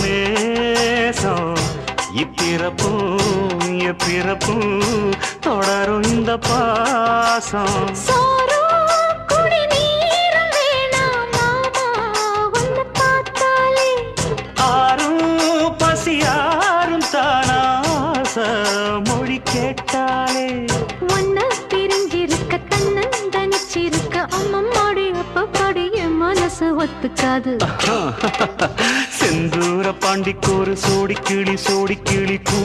நேசம் இப்பிறப்பும் எப்பிறப்பும் தொடரும் இந்த பாசம் மொழி கேட்டாலே ஒன்ன பிரிஞ்சிருக்க தன்னந்தனிச்சிருக்க அம்மம்மாடி அப்பப்பாடி என் மனசு ஒத்துக்காது செந்தூர பாண்டிக்கு ஒரு சோடி கிளி கூ